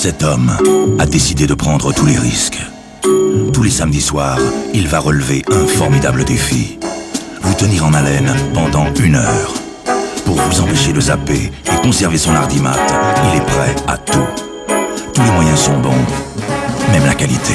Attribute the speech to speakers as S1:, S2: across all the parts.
S1: Cet homme a décidé de prendre tous les risques. Tous les samedis soirs, il va relever un formidable défi. Vous tenir en haleine pendant 1 heure. Pour vous empêcher de zapper et conserver son hardimat, il est prêt à tout. Tous les moyens sont bons, même la qualité.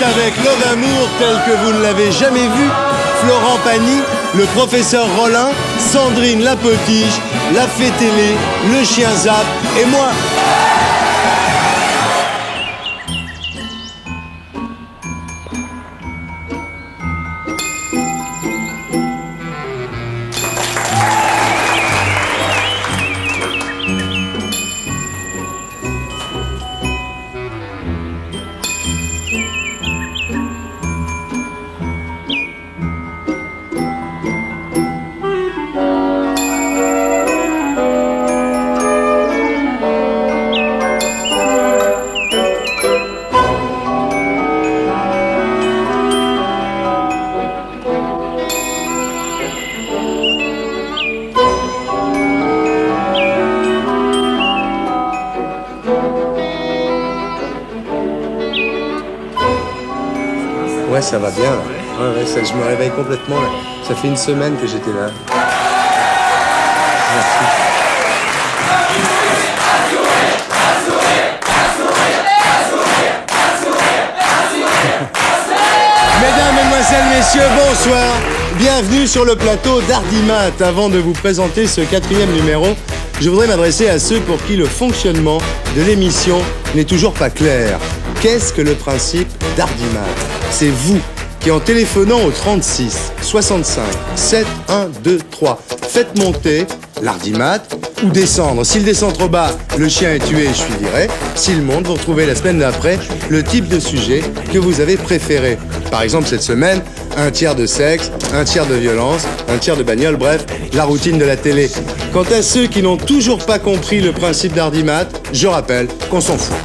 S2: Avec Love Amour tel que vous ne l'avez jamais vu, Florent Pagny, le professeur Rollin, Sandrine la Potiche, la Fée Télé, le chien Zap et moi. Ouais, ça va bien. Ouais, je me réveille complètement. Là. Ça fait 1 semaine que j'étais là. Merci. Mesdames, Mesdemoiselles, Messieurs, bonsoir. Bienvenue sur le plateau d'Hardimat. Avant de vous présenter ce 4e numéro, je voudrais m'adresser à ceux pour qui le fonctionnement de l'émission n'est toujours pas clair. Qu'est-ce que le principe d'Hardimat ? C'est vous qui, en téléphonant au 36 65 7 1 2 3, faites monter l'Hardimat ou descendre. S'il descend trop bas, le chien est tué et je suis viré. S'il monte, vous retrouvez la semaine d'après le type de sujet que vous avez préféré. Par exemple, cette semaine, 1/3 de sexe, 1/3 de violence, 1/3 de bagnole, bref, la routine de la télé. Quant à ceux qui n'ont toujours pas compris le principe d'Hardimat, je rappelle qu'on s'en fout.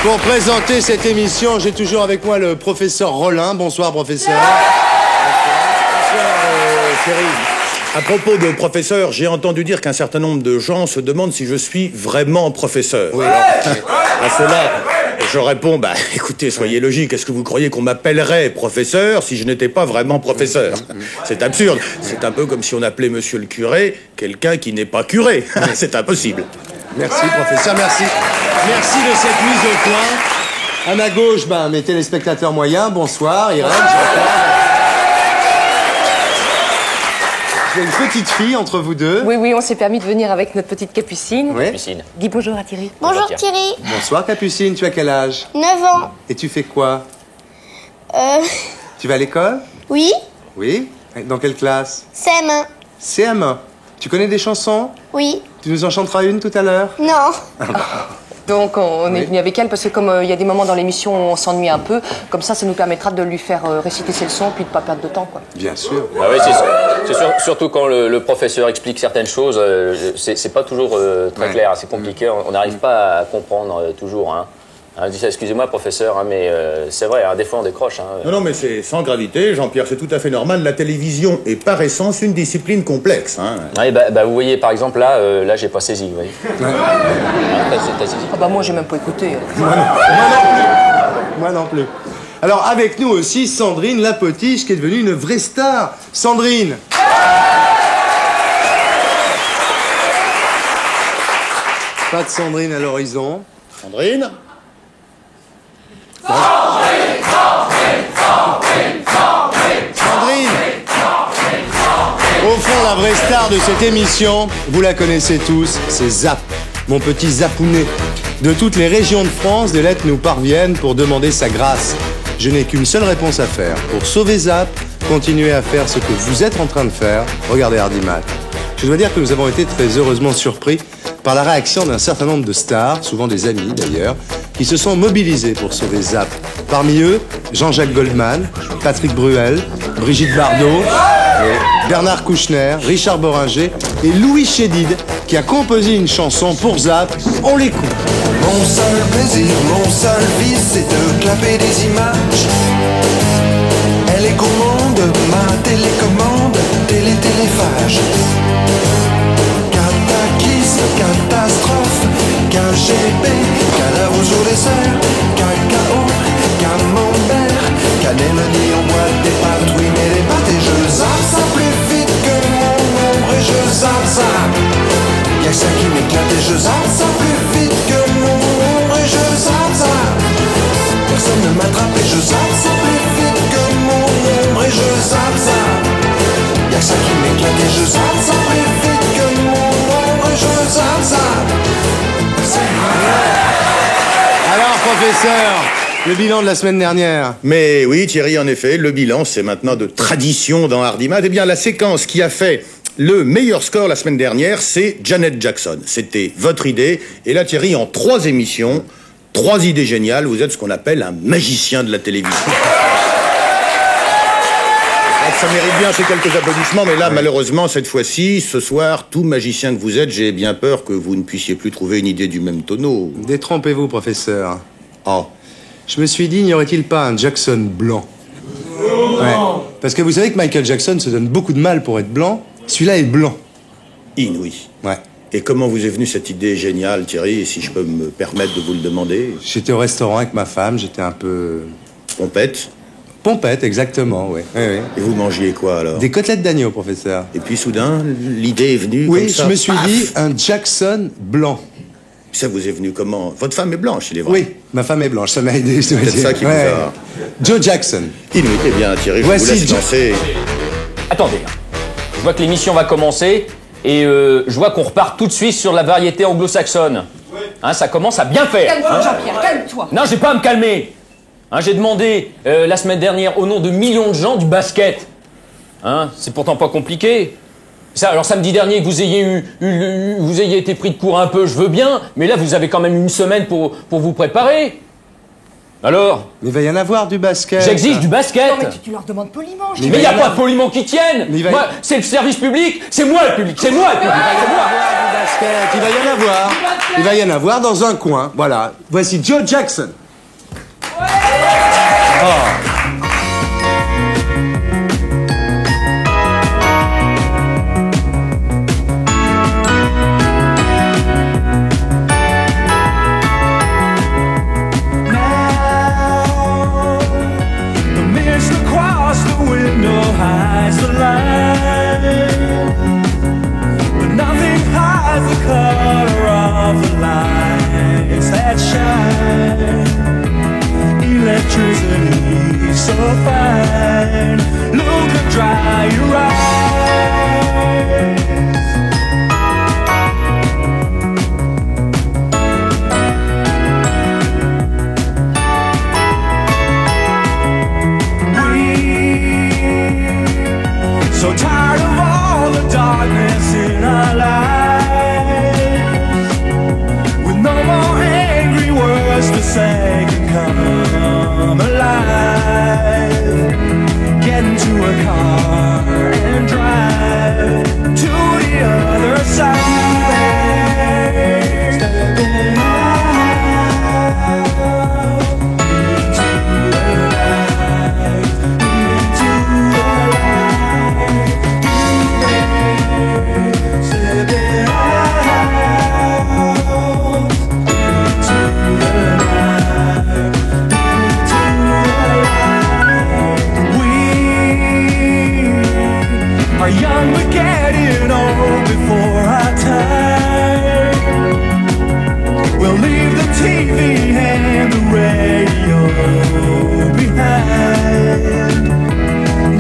S2: Pour présenter cette émission, j'ai toujours avec moi le professeur Rollin. Bonsoir, professeur.
S3: Bonsoir, Thierry. À propos de professeur, j'ai entendu dire qu'un certain nombre de gens se demandent si je suis vraiment professeur. Oui. Alors, à cela, je réponds, écoutez, soyez logique. Est-ce que vous croyez qu'on m'appellerait professeur si je n'étais pas vraiment professeur? C'est absurde. C'est un peu comme si on appelait monsieur le curé quelqu'un qui n'est pas curé. C'est impossible.
S2: Merci, professeur, merci. Merci de cette mise au point. À ma gauche, mes téléspectateurs moyens. Bonsoir, Irène. J'ai une petite fille entre vous deux.
S4: Oui, on s'est permis de venir avec notre petite Capucine.
S2: Oui.
S4: Capucine. Dis bonjour à Thierry.
S5: Bonjour Thierry.
S2: Bonsoir, Capucine. Tu as quel âge?
S5: 9 ans.
S2: Et tu fais quoi? Tu vas à l'école?
S5: Oui.
S2: Oui. Dans quelle classe?
S5: CM1.
S2: CM1. Tu connais des chansons?
S5: Oui.
S2: Tu nous en chanteras une tout à l'heure?
S5: Non.
S4: Donc on est venu avec elle parce que comme il y a des moments dans l'émission où on s'ennuie un peu, comme ça nous permettra de lui faire réciter ses leçons puis de pas perdre de temps, quoi.
S2: Bien sûr.
S6: Ah oui, c'est sûr, surtout quand le professeur explique certaines choses, c'est pas toujours très clair, c'est compliqué, on n'arrive pas à comprendre toujours, hein. Excusez-moi, professeur, mais c'est vrai, des fois on décroche.
S3: Non, mais c'est sans gravité, Jean-Pierre, c'est tout à fait normal. La télévision est par essence une discipline complexe.
S6: Oui, vous voyez, par exemple, là j'ai pas saisi, vous voyez.
S4: Moi j'ai même pas écouté.
S2: Moi non plus. Alors avec nous aussi Sandrine Lapotiche qui est devenue une vraie star. Sandrine. Pas de Sandrine à l'horizon.
S3: Sandrine?
S2: Sandrine. Au fond, la vraie star de cette émission, vous la connaissez tous, c'est Zap, mon petit Zapounet. De toutes les régions de France, des lettres nous parviennent pour demander sa grâce. Je n'ai qu'une seule réponse à faire. Pour sauver Zap, continuez à faire ce que vous êtes en train de faire. Regardez Hardimat. Je dois dire que nous avons été très heureusement surpris par la réaction d'un certain nombre de stars, souvent des amis d'ailleurs, qui se sont mobilisés pour sauver Zap. Parmi eux, Jean-Jacques Goldman, Patrick Bruel, Brigitte Bardot, Bernard Kouchner, Richard Boringer et Louis Chédid, qui a composé une chanson pour Zap. On l'écoute.
S5: Mon seul plaisir, mon seul vice, c'est de clapper des images. Elle est gourmande, ma télécommande, téléphage. Cataclysme, catastrophe, KGB, cadavre au jour des serres, cacao, camembert, cannelle en boîte, des pâtes, oui mais des pâtes. Et je zappe ça plus vite que mon ombre et je zappe ça. Y'a que ça qui m'éclate et je zappe ça plus vite que mon ombre et je zappe ça. Personne ne m'attrape et je zappe ça plus vite que mon ombre et je zappe ça. Y'a que ça qui m'éclate et je zappe ça plus vite que mon ombre et je zappe ça.
S2: Alors, professeur, le bilan de la semaine dernière.
S3: Mais oui, Thierry, en effet, le bilan, c'est maintenant de tradition dans Hardimat. Eh bien, la séquence qui a fait le meilleur score la semaine dernière, c'est Janet Jackson. C'était votre idée. Et là, Thierry, en 3 émissions, 3 idées géniales, vous êtes ce qu'on appelle un magicien de la télévision. Ça mérite bien ces quelques applaudissements, mais là, malheureusement, cette fois-ci, ce soir, tout magicien que vous êtes, j'ai bien peur que vous ne puissiez plus trouver une idée du même tonneau.
S2: Détrompez-vous, professeur. Oh. Je me suis dit, n'y aurait-il pas un Jackson blanc? Ouais. Parce que vous savez que Michael Jackson se donne beaucoup de mal pour être blanc. Celui-là est blanc.
S3: Inouï.
S2: Ouais.
S3: Et comment vous est venue cette idée géniale, Thierry, si je peux me permettre de vous le demander?
S2: J'étais au restaurant avec ma femme, j'étais un peu...
S3: Pompette?
S2: Pompette, exactement, oui. Oui, oui.
S3: Et vous mangiez quoi, alors?
S2: Des côtelettes d'agneau, professeur.
S3: Et puis, soudain, l'idée est venue
S2: Oui,
S3: comme ça.
S2: je me suis
S3: paf.
S2: dit, un Jackson blanc.
S3: Ça vous est venu comment? Votre femme est blanche, il est vrai.
S2: Oui, ma femme est blanche, ça m'a aidé, je dois
S3: C'est
S2: dire.
S3: ça qui vous a...
S2: Joe Jackson.
S3: Inouï. Eh bien, Thierry, je
S2: Voici
S3: vous laisse
S2: Joe.
S3: lancer.
S6: Attendez, je vois que l'émission va commencer et je vois qu'on repart tout de suite sur la variété anglo-saxonne. Hein, ça commence à bien faire.
S4: Calme-toi, Jean-Pierre, calme-toi.
S6: Non, j'ai pas à me calmer. Hein, j'ai demandé la semaine dernière au nom de millions de gens du basket. Hein, c'est pourtant pas compliqué. Ça, alors samedi dernier que vous ayez été pris de court un peu, je veux bien, mais là vous avez quand même une semaine pour vous préparer. Alors?
S2: Mais il va y en avoir du basket.
S6: J'exige du basket.
S4: Non, mais tu leur demandes poliment. je
S6: Mais
S4: te
S6: il n'y a
S4: dis.
S6: pas de poliment qui tienne.
S2: Mais il va y-
S6: Moi, c'est le service public, c'est moi le public, c'est moi le public. c'est moi.
S2: Du basket, il va y en avoir. Il va y en avoir dans un coin. Voilà. Voici Joe Jackson.
S5: The mist across the window hides the light, but nothing hides the color of the lights that shine. Electricity so fine, look and dry your eyes. So tired of all the darkness in our lives, with no more angry words to say can come alive. Get into a car and drive to the other side. Stepping out into the light, into the light. Stepping out into the night. TV and the radio behind.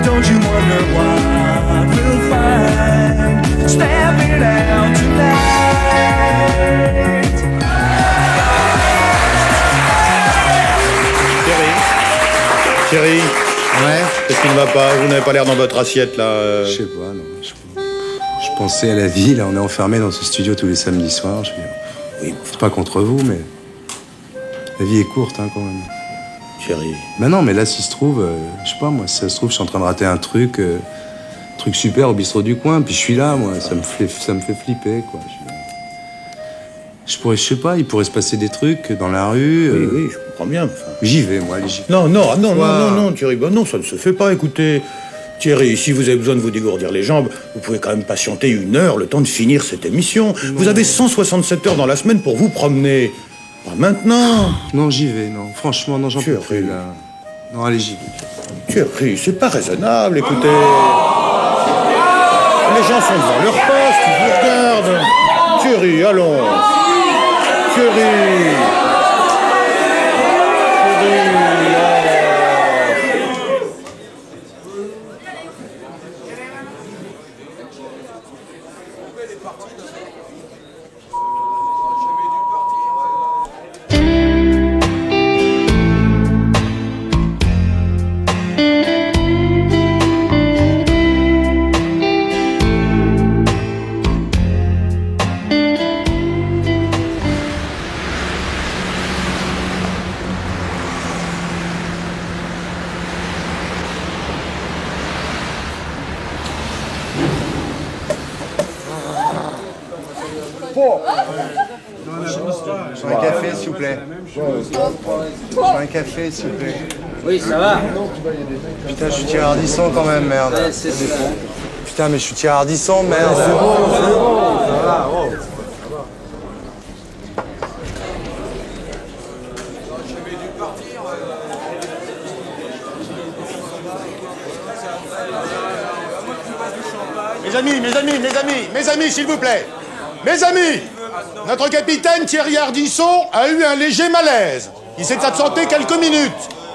S5: Don't you wonder what we'll find stepping out tonight?
S3: Thierry,
S2: Ouais.
S3: qu'est-ce qui ne va pas? Vous n'avez pas l'air dans votre assiette, là.
S2: Je sais pas, non. Je pensais à la vie, là, on est enfermés dans ce studio tous les samedis soirs. Je me dis, oui, c'est pas contre vous, mais la vie est courte, hein, quand même.
S3: Thierry.
S2: Ben non, mais là, s'il se trouve, je sais pas, moi, si ça se trouve, je suis en train de rater un truc super au bistrot du coin, puis je suis là, moi, ça me fait flipper, quoi. Je sais pas, il pourrait se passer des trucs dans la rue.
S3: Oui, je comprends bien. Enfin...
S2: J'y vais, moi, allez, j'y vais.
S3: Non, Thierry, ben non, ça ne se fait pas, écoutez. Thierry, si vous avez besoin de vous dégourdir les jambes, vous pouvez quand même patienter 1 heure, le temps de finir cette émission. Non. Vous avez 167 heures dans la semaine pour vous promener. Pas maintenant.
S2: Non, j'y vais, non. Franchement, non, j'en peux plus, là. Non, allez, j'y vais.
S3: Thierry, c'est pas raisonnable, écoutez. Les gens sont devant leur poste, ils vous regardent. Thierry, allons. Thierry.
S2: Je veux un café, s'il vous plaît. Je veux un café, s'il vous plaît.
S7: Oui, ça va.
S2: Putain, je suis Thierry Ardisson quand même, merde.
S7: Ouais, c'est bon.
S2: Putain, mais je suis Thierry Ardisson, merde.
S7: C'est bon, ça va. Oh.
S3: Mes amis, s'il vous plaît. Mes amis, notre capitaine Thierry Ardisson a eu un léger malaise. Il s'est absenté quelques minutes.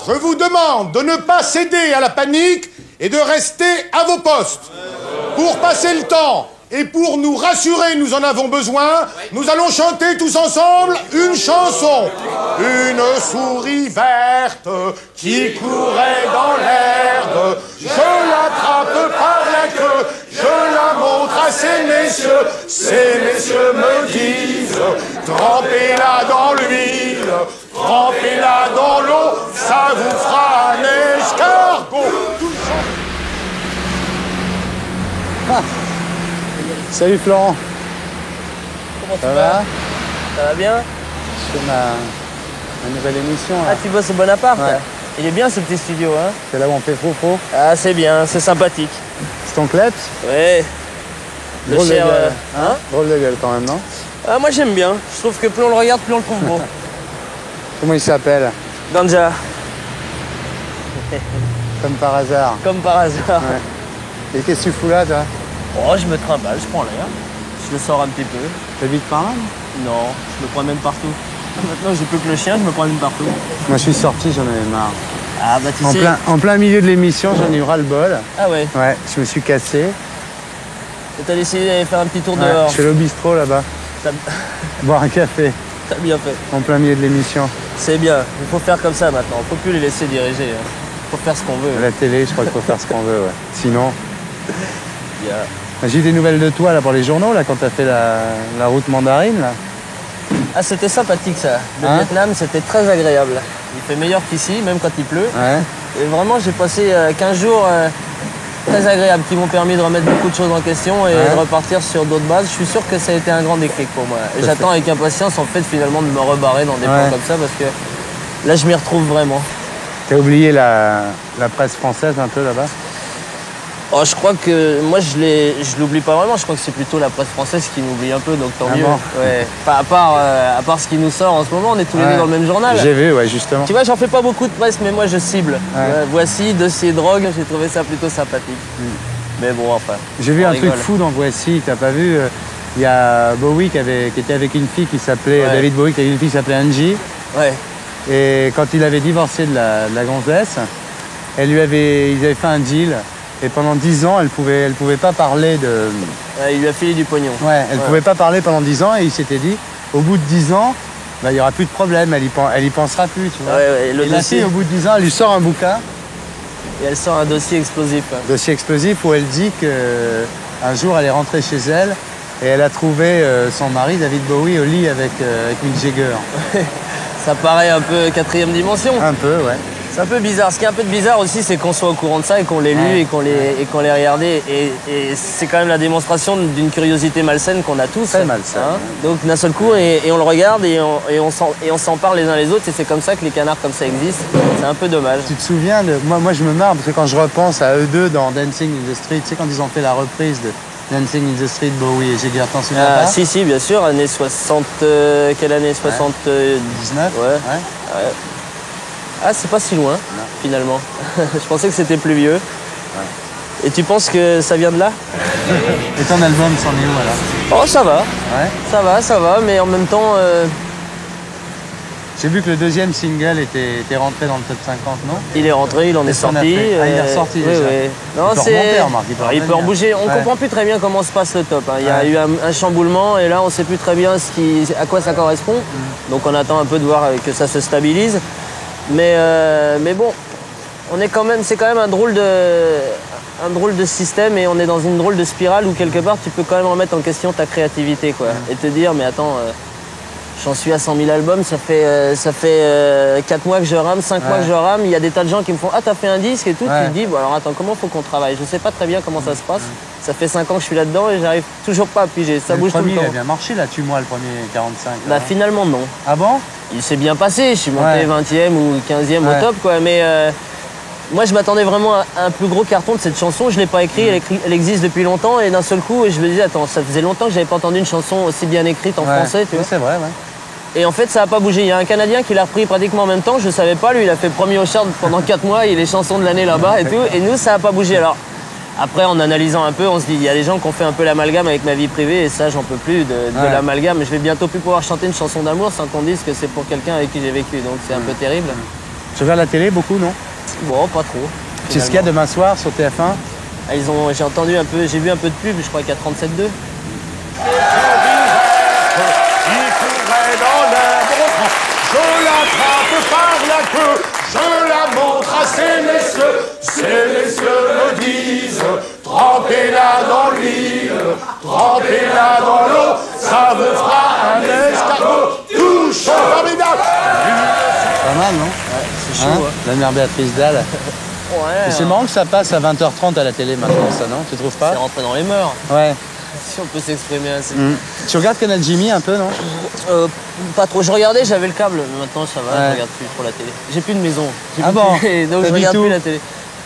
S3: Je vous demande de ne pas céder à la panique et de rester à vos postes. Pour passer le temps et pour nous rassurer, nous en avons besoin, nous allons chanter tous ensemble une chanson. Une souris verte qui courait dans l'herbe, je l'attrape par la queue, je la montre à ces messieurs me disent, trempez-la dans l'huile, trempez-la dans l'eau, ça vous fera un escargot.
S2: Salut Florent.
S7: Comment ça va? Ça va bien?
S2: Je fais ma nouvelle émission. Là.
S7: Ah, tu bosses au Bonaparte?
S2: Ouais.
S7: Il est bien ce petit studio, hein?
S2: C'est là où on fait faux.
S7: Ah, c'est bien, c'est sympathique.
S2: C'est ton kleps?
S7: Ouais. Le
S2: Drôle
S7: cher,
S2: de gueule.
S7: hein?
S2: Drôle de gueule quand même, non?
S7: Ah, moi j'aime bien. Je trouve que plus on le regarde, plus on le trouve beau.
S2: Comment il s'appelle?
S7: Ganja.
S2: Comme par hasard.
S7: Comme par hasard.
S2: Ouais. Et qu'est-ce que tu fous là, toi?
S7: Oh, je me trimballe, je prends l'air. Je le sors un petit peu.
S2: T'habites par là?
S7: Non, je me promène partout. Maintenant, j'ai plus que le chien, je me promène partout.
S2: Moi, je suis sorti, j'en avais marre.
S7: Ah, bah tu sais...
S2: En plein milieu de l'émission, j'en ai eu ras-le-bol.
S7: Ah ouais?
S2: Ouais, je me suis cassé.
S7: Et t'as décidé d'aller faire un petit tour
S2: Ouais,
S7: dehors?
S2: je suis allé au bistrot là-bas. Boire un café.
S7: T'as bien fait.
S2: En plein milieu de l'émission.
S7: C'est bien, il faut faire comme ça maintenant. Faut plus les laisser diriger. Hein. Faut faire ce qu'on veut.
S2: À la télé, je crois qu'il faut faire ce qu'on veut, ouais. Sinon...
S7: Yeah.
S2: J'ai eu des nouvelles de toi là pour les journaux là quand t'as fait la route mandarine là.
S7: Ah, c'était sympathique ça. Le
S2: Hein?
S7: Vietnam, c'était très agréable. Il fait meilleur qu'ici, même quand il pleut.
S2: Ouais.
S7: Et vraiment, j'ai passé 15 jours très agréables qui m'ont permis de remettre beaucoup de choses en question et de repartir sur d'autres bases. Je suis sûr que ça a été un grand déclic pour moi. Et j'attends avec impatience en fait finalement de me rebarrer dans des plans comme ça parce que là, je m'y retrouve vraiment.
S2: T'as oublié la presse française un peu là-bas?
S7: Oh, je crois que moi je l'oublie pas vraiment, je crois que c'est plutôt la presse française qui m'oublie un peu, donc tant mieux.
S2: Bon.
S7: Ouais. Enfin, à part ce qui nous sort en ce moment, on est tous les deux dans le même journal.
S2: J'ai vu, ouais, justement.
S7: Tu vois, j'en fais pas beaucoup de presse, mais moi je cible. Voici, dossier drogue, j'ai trouvé ça plutôt sympathique. Mais bon, enfin.
S2: J'ai vu
S7: on
S2: un
S7: rigole.
S2: truc fou dans Voici, t'as pas vu il y a Bowie qui était avec une fille qui s'appelait...
S7: Ouais.
S2: David Bowie qui avait une fille qui s'appelait Angie.
S7: Ouais.
S2: Et quand il avait divorcé de la gonzesse, ils avaient fait un deal. Et pendant 10 ans, elle pouvait pas parler de...
S7: Il lui a filé du pognon.
S2: Ouais, elle pouvait pas parler pendant 10 ans et il s'était dit, au bout de 10 ans, bah, il y aura plus de problème, elle y pensera plus, tu vois.
S7: Ouais, le
S2: et la
S7: dossier-
S2: fille, au bout de 10 ans, elle lui sort un bouquin,
S7: Et elle sort un dossier explosif.
S2: dossier explosif, où elle dit qu'un jour, elle est rentrée chez elle et elle a trouvé son mari, David Bowie, au lit avec Mick Jagger.
S7: Ça paraît un peu quatrième dimension.
S2: Un peu, ouais.
S7: C'est un peu bizarre. Ce qui est un peu bizarre aussi, c'est qu'on soit au courant de ça et qu'on l'ait lu et qu'on l'ait regardé. Et c'est quand même la démonstration d'une curiosité malsaine qu'on a tous.
S2: Très malsaine.
S7: Donc d'un seul coup, et on le regarde et on s'en parle les uns les autres. Et c'est comme ça que les canards comme ça existent. C'est un peu dommage.
S2: Tu te souviens de... Moi, je me marre parce que quand je repense à eux deux dans Dancing in the Street, tu sais, quand ils ont fait la reprise de Dancing in the Street, Bowie et Jagger, t'en souviens pas?
S7: Si, bien sûr. Année 60... quelle année 60...
S2: 19.
S7: Ouais. Ah, c'est pas si loin, finalement. Je pensais que c'était plus vieux. Et tu penses que ça vient de là?
S2: Et ton album s'en est où alors?
S7: Oh, ça va.
S2: Ouais.
S7: Ça va, mais en même temps...
S2: J'ai vu que le deuxième single était rentré dans le top 50, non?
S7: il est rentré, il en est
S2: Qu'est-ce qu'on a
S7: sorti.
S2: fait? Ah, il est ressorti
S7: oui,
S2: déjà.
S7: oui. Non,
S2: Il peut remonter, remarque, il peut
S7: il peut
S2: revenir.
S7: en bouger. On
S2: Ouais.
S7: comprend plus très bien comment se passe le top. Hein. Il y a
S2: Ouais.
S7: eu un chamboulement et là, on sait plus très bien à quoi ça correspond. Donc, on attend un peu de voir que ça se stabilise. Mais bon, c'est quand même un drôle de système et on est dans une drôle de spirale où quelque part, tu peux quand même remettre en question ta créativité, quoi. Et te dire, mais attends... J'en suis à 100 000 albums, ça fait 4 mois que je rame, 5 mois que je rame. Il y a des tas de gens qui me font « Ah, t'as fait un disque et tout ?»
S2: Ouais.
S7: Tu te dis bon, « Alors attends, comment faut qu'on travaille ?» Je sais pas très bien comment ça se passe. Ça fait 5 ans que je suis là-dedans et j'arrive toujours pas à piger. Ça
S2: Le
S7: bouge tout
S2: premier,
S7: le
S2: il a
S7: temps.
S2: bien marché là, Tue-moi, le premier 45.
S7: Bah
S2: là.
S7: finalement non.
S2: Ah bon?
S7: Il s'est bien passé, je suis monté
S2: Ouais.
S7: 20e ou 15e
S2: Ouais.
S7: au top, quoi. Mais moi, je m'attendais vraiment à un plus gros carton de cette chanson. Je l'ai pas écrite, elle existe depuis longtemps et d'un seul coup, je me disais « Attends, ça faisait longtemps que j'avais pas entendu une chanson aussi bien écrite en
S2: Ouais.
S7: français, tu
S2: Oui,
S7: vois. »
S2: c'est vrai, ouais.
S7: Et en fait, ça n'a pas bougé. Il y a un Canadien qui l'a repris pratiquement en même temps. Je ne savais pas, lui, il a fait premier au chart pendant 4 mois. Il est chanson de l'année là-bas et tout. Et nous, ça n'a pas bougé. Alors, après, en analysant un peu, on se dit, il y a des gens qui ont fait un peu l'amalgame avec ma vie privée. Et ça, j'en peux plus de l'amalgame. Je vais bientôt plus pouvoir chanter une chanson d'amour sans qu'on dise que c'est pour quelqu'un avec qui j'ai vécu. Donc, c'est un peu terrible.
S2: Tu regardes la télé beaucoup, non?
S7: Bon, pas trop.
S2: Tu sais ce qu'il y a demain soir sur TF1?
S7: Ah, j'ai entendu un peu, j'ai vu un peu de pub, je crois qu'il y a 37.2.
S3: Je l'attrape par la queue, je la montre à ces messieurs me disent, trempez-la dans l'huile, trempez-la dans l'eau, ça me fera un escargot tout chaud, formidable.
S2: Pas mal, non?
S7: C'est chaud, hein.
S2: La mère Béatrice Dalle.
S7: Ouais,
S2: Et c'est marrant que ça passe à 20h30 à la télé maintenant, ça, non? Tu trouves pas?
S7: c'est rentré dans les mœurs,
S2: Ouais.
S7: si on peut s'exprimer ainsi.
S2: Tu regardes Canal Jimmy un peu, non?
S7: Pas trop. Je regardais, j'avais le câble, mais maintenant ça va,
S2: Ouais.
S7: je regarde plus trop la télé. J'ai plus de maison.
S2: Ah bon?
S7: Donc
S2: Pas
S7: je
S2: du
S7: regarde
S2: tout.
S7: plus la télé.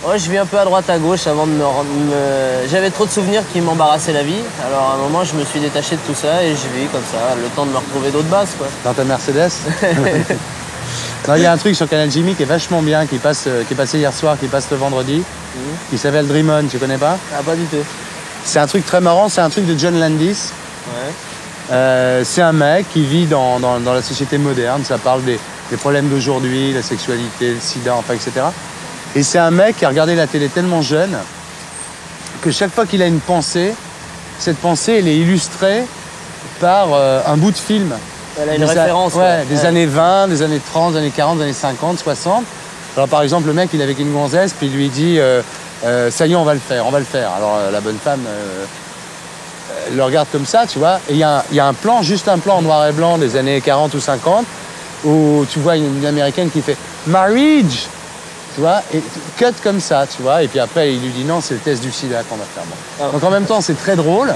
S7: Ouais, je vis un peu à droite à gauche avant de J'avais trop de souvenirs qui m'embarrassaient la vie. Alors à un moment, je me suis détaché de tout ça et je vis comme ça, le temps de me retrouver d'autres bases, quoi.
S2: Dans ta Mercedes? Non, il y a un truc sur Canal Jimmy qui est vachement bien, qui est passé hier soir, qui passe le vendredi, qui s'appelle Dream On, tu connais pas?
S7: Ah, pas du tout.
S2: C'est un truc très marrant, c'est un truc de John Landis.
S7: Ouais.
S2: C'est un mec qui vit dans la société moderne, ça parle des problèmes d'aujourd'hui, la sexualité, le sida, enfin, etc. Et c'est un mec qui a regardé la télé tellement jeune que chaque fois qu'il a une pensée, cette pensée, elle est illustrée par un bout de film.
S7: Elle a une
S2: Des a-
S7: référence.
S2: Ouais, des années 20, des années 30, des années 40, des années 50, 60. Alors par exemple, le mec, il est avec une gonzesse, puis il lui dit ça y est, on va le faire. Alors la bonne femme, elle le regarde comme ça, tu vois. Et il y a un plan, juste un plan en noir et blanc des années 40 ou 50, où tu vois une Américaine qui fait « Marriage !» Tu vois, et cut comme ça, tu vois. Et puis après, il lui dit « Non, c'est le test du sida qu'on va faire. » Bon.
S7: Ah.
S2: Donc en même temps, c'est très drôle.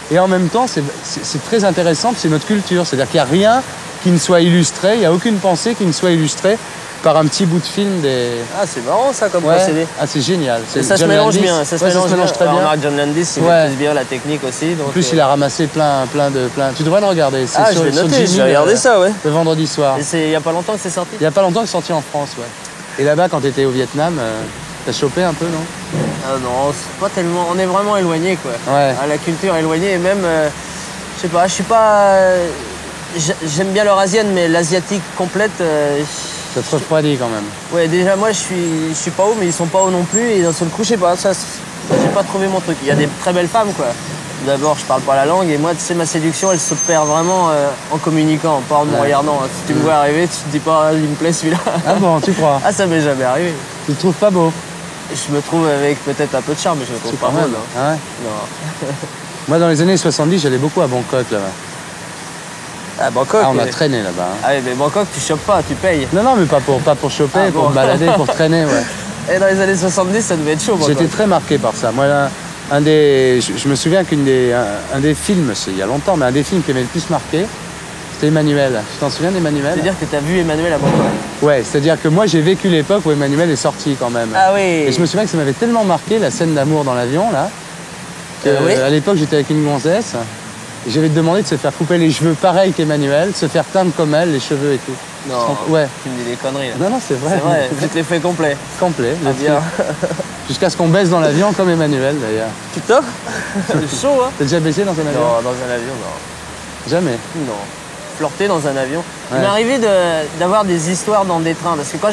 S2: Et en même temps, c'est très intéressant, c'est notre culture. C'est-à-dire qu'il n'y a rien qui ne soit illustré, il n'y a aucune pensée qui ne soit illustrée par un petit bout de film des...
S7: Ah, c'est marrant ça comme
S2: Ouais.
S7: procédé.
S2: Ah, c'est génial.
S7: Et ça se
S2: John
S7: mélange
S2: Landis.
S7: bien, ça se
S2: Ouais,
S7: mélange
S2: très
S7: bien.
S2: bien.
S7: Mark John Landis, il
S2: Ouais.
S7: maîtrise bien la technique aussi. Donc,
S2: En plus, il a ramassé plein. Tu devrais le regarder. C'est
S7: Ah,
S2: sur-
S7: je vais
S2: sur
S7: noter,
S2: Jimmy,
S7: je vais regarder ça, ouais.
S2: Le vendredi soir.
S7: Et c'est il y a pas longtemps que c'est sorti.
S2: Il n'y a pas longtemps que c'est sorti en France, ouais. Et là-bas, quand tu étais au Vietnam, t'as chopé un peu, non?
S7: Ah non, c'est pas tellement. On est vraiment éloigné, quoi.
S2: Ouais.
S7: Ah, la culture est éloignée et même. Je sais pas, je suis pas... J'aime bien l'eurasienne, mais l'asiatique complète...
S8: Ça te refroidit quand même.
S7: Ouais, déjà moi je suis pas haut, mais ils sont pas hauts non plus. Et d'un seul coup, je sais pas, ça, j'ai pas trouvé mon truc. Il y a des très belles femmes, quoi. D'abord, je parle pas la langue, et moi, tu sais, ma séduction, elle se perd vraiment en communiquant, pas en me regardant. Si tu me vois arriver, tu te dis pas, il me plaît celui-là.
S8: Ah bon, tu crois?
S7: Ah, ça m'est jamais arrivé.
S8: Tu le trouves pas beau?
S7: Je me trouve avec peut-être un peu de charme, mais je me trouve pas beau, non.
S8: Ah ouais?
S7: Non.
S8: Moi, dans les années 70, j'allais beaucoup à Bangkok, là-bas.
S7: À Bangkok?
S8: Ah, on a traîné là-bas. Hein.
S7: Ah oui, mais Bangkok, tu chopes pas, tu payes.
S8: Non, mais pas pour choper,
S7: Ah,
S8: pour
S7: bon.
S8: me balader, pour traîner, ouais.
S7: Et dans les années 70, ça devait être chaud, Bangkok.
S8: J'étais très marqué par ça. Moi, je me souviens un des films, c'est il y a longtemps, mais un des films qui m'avait le plus marqué, c'était Emmanuel. Tu t'en souviens d'Emmanuel?
S7: C'est-à-dire que tu as vu Emmanuel à Bangkok?
S8: Ouais, c'est-à-dire que moi, j'ai vécu l'époque où Emmanuel est sorti quand même.
S7: Ah oui.
S8: Et je me souviens que ça m'avait tellement marqué, la scène d'amour dans l'avion, là, que,
S7: Oui.
S8: à l'époque, j'étais avec une gonzesse. Et j'avais demandé de se faire couper les cheveux pareil qu'Emmanuel, se faire teindre comme elle, les cheveux et tout.
S7: Non,
S8: Ouais.
S7: tu me dis des conneries. Là.
S8: Non, c'est vrai.
S7: C'est vrai, tu te les fais complet.
S8: Complet.
S7: Ah, bien.
S8: Jusqu'à ce qu'on baisse dans l'avion comme Emmanuel, d'ailleurs.
S7: Putain, c'est chaud, hein?
S8: T'as déjà baissé dans un avion?
S7: Non, dans un avion, non.
S8: Jamais.
S7: Non. Flirter dans un avion.
S8: Ouais.
S7: Il m'est arrivé d'avoir des histoires dans des trains. Parce que quand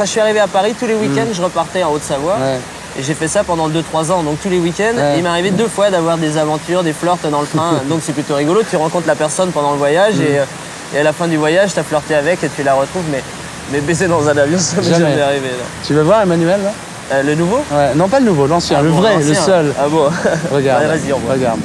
S7: je suis arrivé à Paris, tous les week-ends, je repartais en Haute-Savoie.
S8: Ouais.
S7: Et j'ai fait ça pendant 2-3 ans. Donc tous les week-ends,
S8: Ouais.
S7: et il m'est arrivé 2 fois d'avoir des aventures, des flirts dans le train. Donc c'est plutôt rigolo. Tu rencontres la personne pendant le voyage et à la fin du voyage, tu as flirté avec et tu la retrouves. Mais baiser dans un avion, ça m'est jamais arrivé. Non.
S8: Tu veux voir Emmanuel, là?
S7: Le nouveau?
S8: Ouais. Non, pas le nouveau, l'ancien,
S7: Ah
S8: le
S7: bon,
S8: vrai, le
S7: l'ancien.
S8: seul.
S7: Ah bon?
S8: Regarde.
S7: Allez, vas-y, on voit.
S8: Regarde.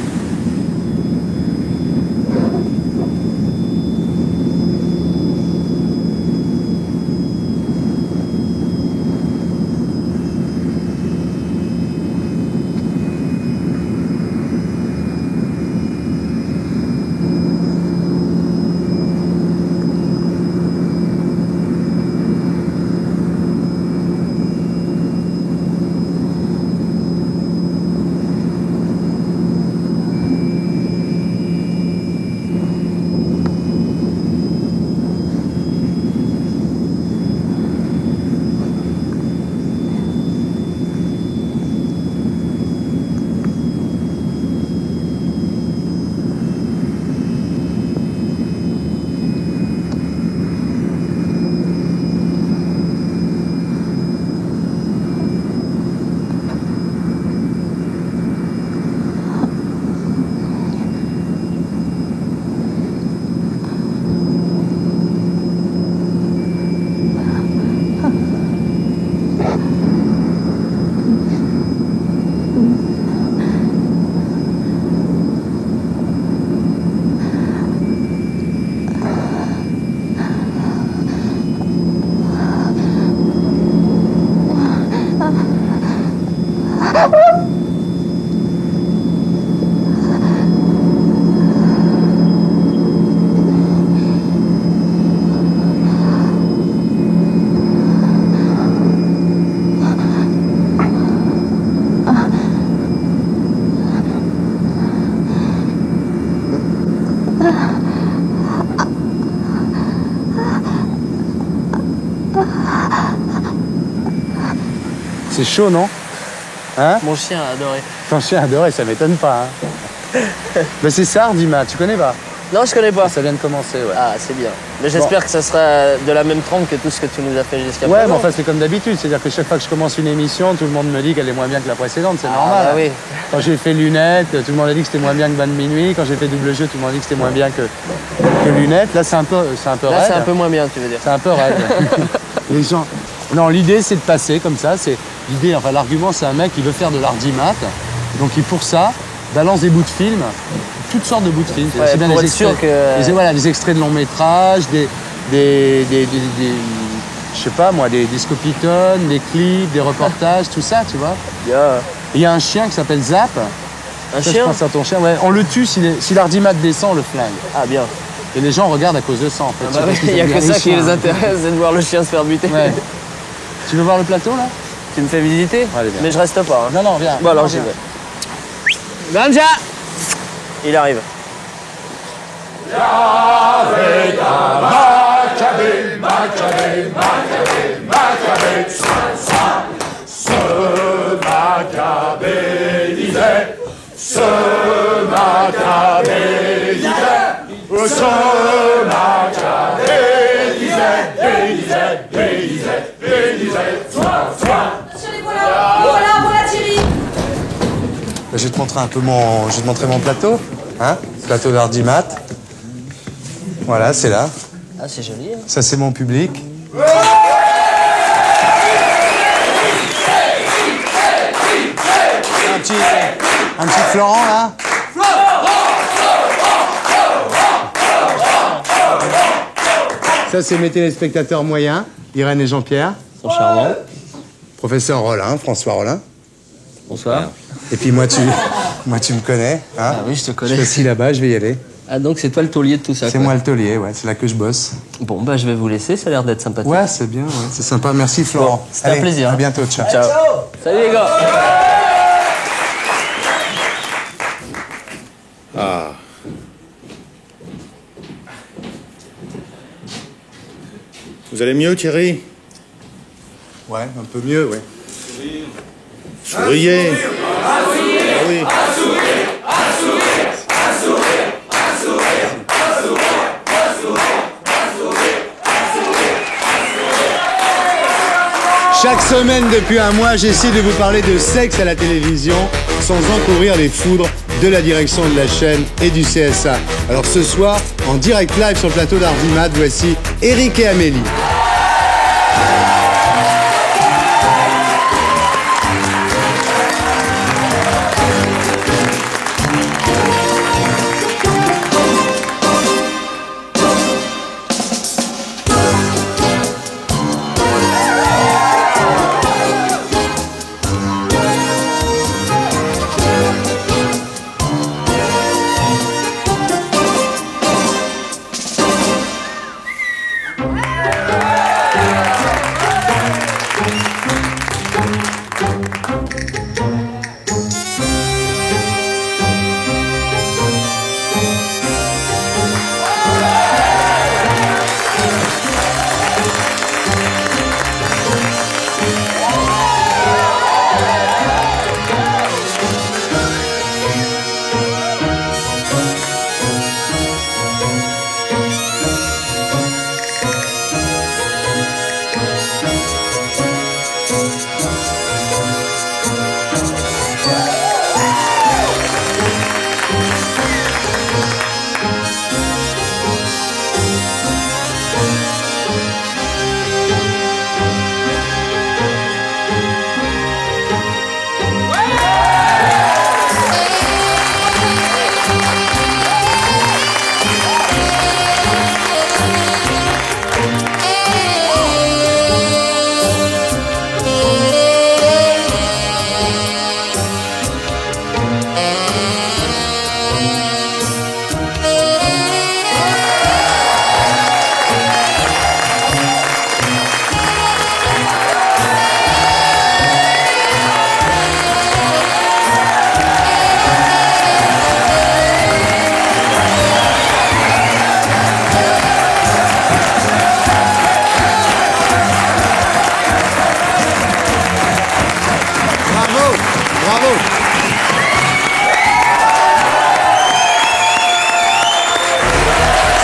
S8: C'est chaud, non? Hein?
S7: Mon chien a adoré.
S8: Ton chien adoré, ça m'étonne pas. Hein. Mais c'est ça, Ardima, tu connais pas?
S7: Non, je connais pas.
S8: Ça vient de commencer, ouais.
S7: Ah, c'est bien. Mais j'espère que ça sera de la même trempe que tout ce que tu nous as fait jusqu'à
S8: Ouais,
S7: présent.
S8: mais enfin, c'est comme d'habitude. C'est-à-dire que chaque fois que je commence une émission, tout le monde me dit qu'elle est moins bien que la précédente. C'est normal.
S7: Bah oui.
S8: Quand j'ai fait Lunettes, tout le monde a dit que c'était moins bien que Bain de minuit. Quand j'ai fait Double Jeu, tout le monde a dit que c'était moins bien que Lunettes. Là, c'est un peu
S7: Là,
S8: raide.
S7: c'est un peu moins bien, tu veux dire.
S8: C'est un peu raide. Les gens... Non, l'idée, c'est de passer comme ça. L'idée, enfin, l'argument, c'est un mec qui veut faire de l'ardimat. Donc, il, pour ça, balance des bouts de films, toutes sortes de bouts de films.
S7: Ouais,
S8: C'est bien
S7: pour
S8: des
S7: être sûr
S8: extraits,
S7: que-
S8: voilà, des extraits de long métrage, je sais pas moi, des scopitones, des clips, des reportages, tout ça, tu vois.
S7: Bien.
S8: Il y a un chien qui s'appelle Zap.
S7: Un
S8: Ça,
S7: chien?
S8: je pense à ton chien. Ouais, on le tue si l'ardimat descend, on le flingue.
S7: Ah, bien.
S8: Et les gens regardent à cause de ça, en fait.
S7: Bah
S8: C'est
S7: oui,
S8: parce qu'ils
S7: il n'y a
S8: aiment
S7: que
S8: bien
S7: ça
S8: les
S7: qui
S8: chiens.
S7: les intéresse, c'est de voir le chien se faire buter.
S8: Ouais. Tu veux voir le plateau, là?
S7: Tu me fais visiter?
S8: Allez, viens.
S7: Mais je reste pas. Hein.
S8: Non, non, viens.
S7: Bon, alors
S8: Non,
S7: j'y
S8: viens.
S7: vais. Ganja! Il arrive.
S5: Ce Maccabée
S9: Voilà Thierry.
S8: Je vais te montrer un peu je vais te montrer mon plateau, hein, plateau d'Ardimat. Voilà, c'est là.
S7: Ah, c'est joli. Hein.
S8: Ça, c'est mon public. Un petit Florent, là. Ça, c'est mes téléspectateurs moyens, Irène et Jean-Pierre.
S7: Ils sont charmants.
S8: Professeur Rollin, François Rollin.
S7: Bonsoir.
S8: Et puis moi, tu me connais. Hein,
S7: Ah oui, je te connais.
S8: je suis assis là-bas, je vais y aller.
S7: Ah, donc c'est toi le taulier de tout ça.
S8: C'est moi le taulier, ouais, c'est là que je bosse.
S7: Bon, bah je vais vous laisser, ça a l'air d'être sympathique.
S8: Ouais, c'est bien, ouais, c'est sympa. Merci Florent.
S7: Bon, c'était un plaisir.
S8: À bientôt, ciao.
S7: Ciao. Salut les gars.
S3: Ah. Vous allez mieux, Thierry?
S8: Ouais, un peu mieux, ouais.
S3: Souriez. Ah oui.
S2: Chaque semaine depuis un mois, j'essaie de vous parler de sexe à la télévision sans encourir les foudres de la direction de la chaîne et du CSA. Alors ce soir, en direct live sur le plateau d'Ardimat, voici Eric et Amélie.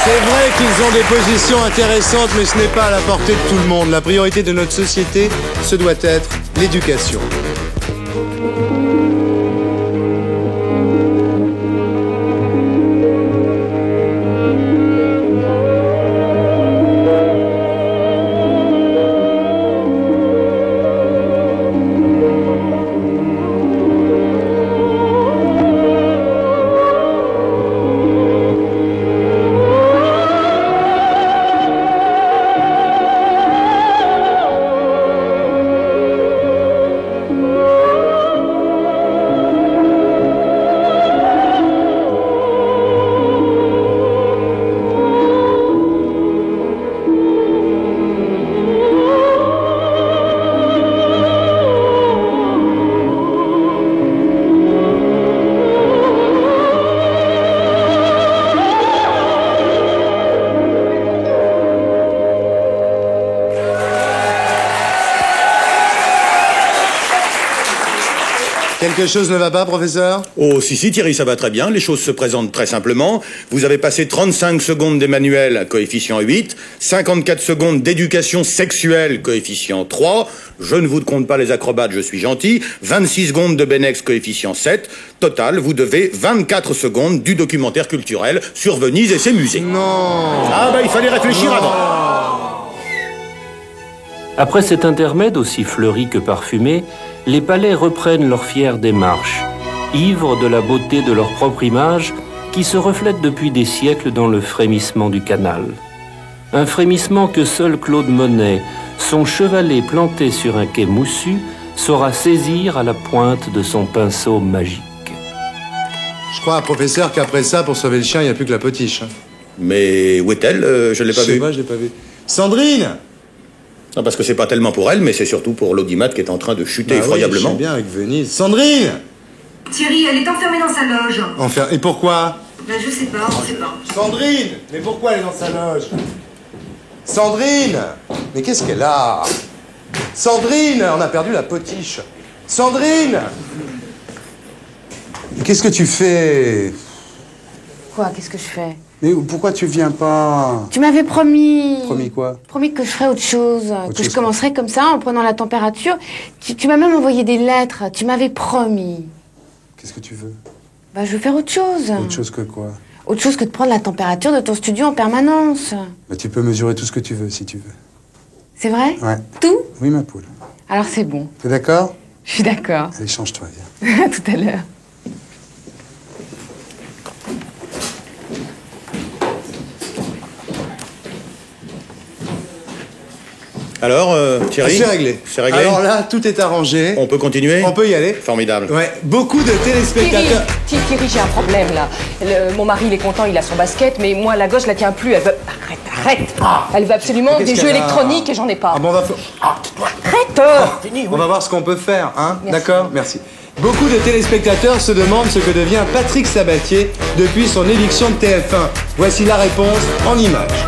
S2: C'est vrai qu'ils ont des positions intéressantes, mais ce n'est pas à la portée de tout le monde. La priorité de notre société, ce doit être l'éducation. Quelque chose ne va pas, professeur?
S3: Oh, si, Thierry, ça va très bien. Les choses se présentent très simplement. Vous avez passé 35 secondes d'Emmanuel, coefficient 8, 54 secondes d'éducation sexuelle, coefficient 3, je ne vous compte pas les acrobates, je suis gentil, 26 secondes de Benex, coefficient 7, total, vous devez 24 secondes du documentaire culturel sur Venise et ses musées.
S2: Non.
S3: Ah bah, il fallait réfléchir avant.
S10: Après cet intermède aussi fleuri que parfumé, les palais reprennent leur fière démarche, ivres de la beauté de leur propre image qui se reflète depuis des siècles dans le frémissement du canal. Un frémissement que seul Claude Monet, son chevalet planté sur un quai moussu, saura saisir à la pointe de son pinceau magique.
S2: Je crois, professeur, qu'après ça, pour sauver le chien, il n'y a plus que la potiche.
S3: Mais où est-elle? Je l'ai pas
S2: Je sais
S3: vue.
S2: pas, je l'ai pas vue. Sandrine!
S3: Non, parce que c'est pas tellement pour elle, mais c'est surtout pour l'audimat qui est en train de chuter effroyablement.
S2: Oui, je sais bien avec Venise. Sandrine!
S9: Thierry, elle est enfermée dans sa loge.
S2: Et pourquoi?
S9: Ben, je sais pas, on sait pas.
S2: Sandrine! Mais pourquoi elle est dans sa loge? Sandrine! Mais qu'est-ce qu'elle a? Sandrine! On a perdu la potiche. Sandrine! Qu'est-ce que tu fais?
S11: Quoi? Qu'est-ce que je fais?
S2: Mais pourquoi tu viens pas?
S11: Tu m'avais promis.
S2: Promis quoi?
S11: Promis que je ferais autre chose. Que
S2: chose
S11: je commencerais comme ça, en prenant la température. Tu m'as même envoyé des lettres. Tu m'avais promis.
S2: Qu'est-ce que tu veux?
S11: Bah, je veux faire autre chose.
S2: Autre chose que quoi?
S11: Autre chose que de prendre la température de ton studio en permanence.
S2: Mais tu peux mesurer tout ce que tu veux, si tu veux.
S11: C'est vrai?
S2: Ouais.
S11: Tout?
S2: Oui, ma poule.
S11: Alors c'est bon.
S2: T'es d'accord?
S11: Je suis d'accord.
S2: Allez, change-toi, viens.
S11: À tout à l'heure.
S3: Alors, Thierry?
S2: C'est réglé.
S3: C'est réglé?
S2: Alors là, tout est arrangé.
S3: On peut continuer?
S2: On peut y aller.
S3: Formidable.
S2: Ouais, beaucoup de téléspectateurs...
S4: Thierry, j'ai un problème, là. Mon mari, il est content, il a son basket, mais moi, la gauche, je la tiens plus. Elle veut... Arrête. Elle veut absolument
S2: Qu'est-ce
S4: des jeux
S2: qu'elle a?
S4: électroniques et j'en ai pas.
S2: Ah bon, on va...
S4: Arrête.
S2: On va voir ce qu'on peut faire, hein?
S4: Merci.
S2: D'accord? Merci. Beaucoup de téléspectateurs se demandent ce que devient Patrick Sabatier depuis son éviction de TF1. Voici la réponse en images.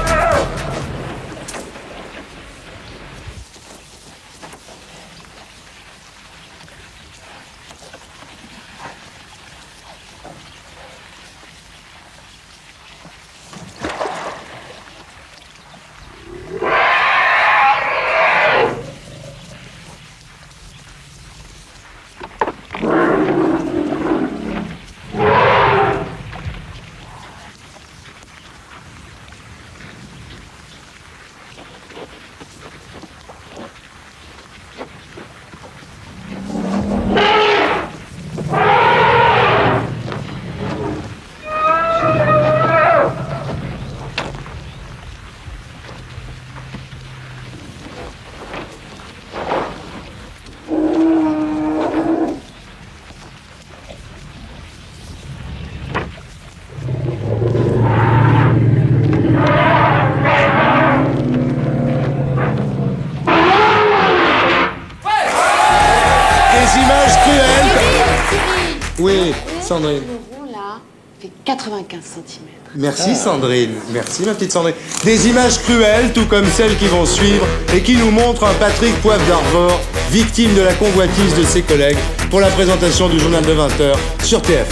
S2: Oui, Sandrine.
S11: Le rond, là, fait 95 cm.
S2: Merci Sandrine, merci ma petite Sandrine. Des images cruelles, tout comme celles qui vont suivre, et qui nous montrent un Patrick Poivre d'Arvor, victime de la convoitise de ses collègues, pour la présentation du journal de 20h sur TF.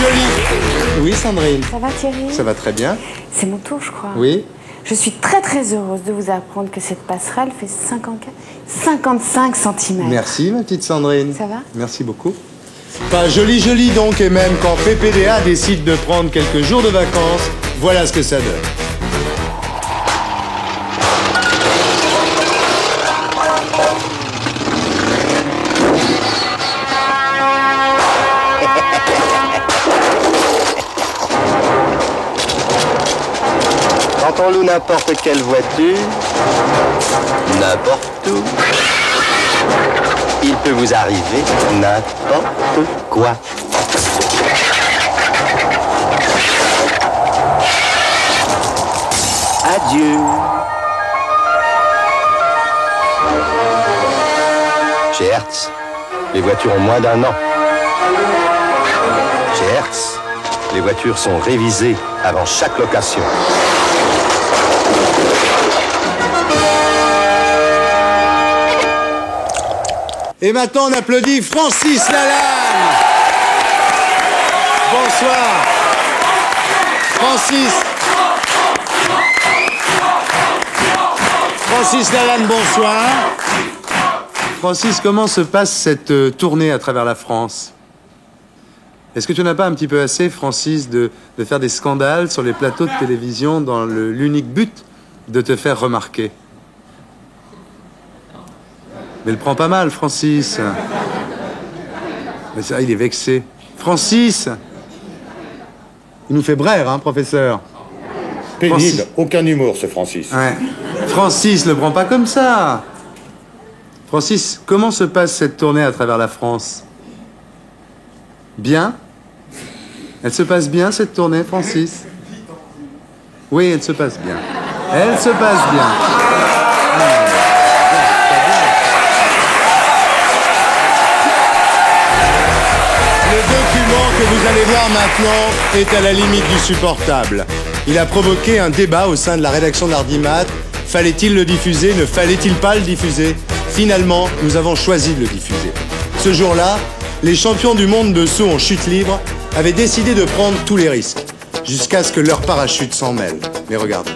S2: Joli. Oui, Sandrine.
S11: Ça va, Thierry?
S2: Ça va très bien.
S11: C'est mon tour, je crois.
S2: Oui.
S11: Je suis très très heureuse de vous apprendre que cette passerelle fait 55 cm.
S2: Merci ma petite Sandrine.
S11: Ça va?
S2: Merci beaucoup. Pas joli donc, et même quand PPDA décide de prendre quelques jours de vacances, voilà ce que ça donne.
S12: Quand on loue n'importe quelle voiture, n'importe où, il peut vous arriver n'importe quoi. Adieu. Chez Hertz, les voitures ont moins d'1 an. Chez Hertz, les voitures sont révisées avant chaque location.
S2: Et maintenant, on applaudit Francis Lalanne. Bonsoir. Francis Lalanne, bonsoir. Francis, comment se passe cette tournée à travers la France? Est-ce que tu n'as pas un petit peu assez, Francis, de faire des scandales sur les plateaux de télévision dans l'unique but de te faire remarquer? Mais le prends pas mal, Francis. Mais ça, il est vexé. Francis! Il nous fait braire, hein, professeur?
S3: Pénible,
S2: Francis.
S3: aucun humour, ce Francis.
S2: Ouais. Francis, le prends pas comme ça. Francis, comment se passe cette tournée à travers la France? Bien? Elle se passe bien, cette tournée, Francis? Oui, elle se passe bien. Elle se passe bien. Le document que vous allez voir maintenant est à la limite du supportable. Il a provoqué un débat au sein de la rédaction de l'Ardimat. Fallait-il le diffuser? Ne fallait-il pas le diffuser? Finalement, nous avons choisi de le diffuser. Ce jour-là, les champions du monde de saut en chute libre avaient décidé de prendre tous les risques, jusqu'à ce que leur parachute s'en mêle. Mais regardez.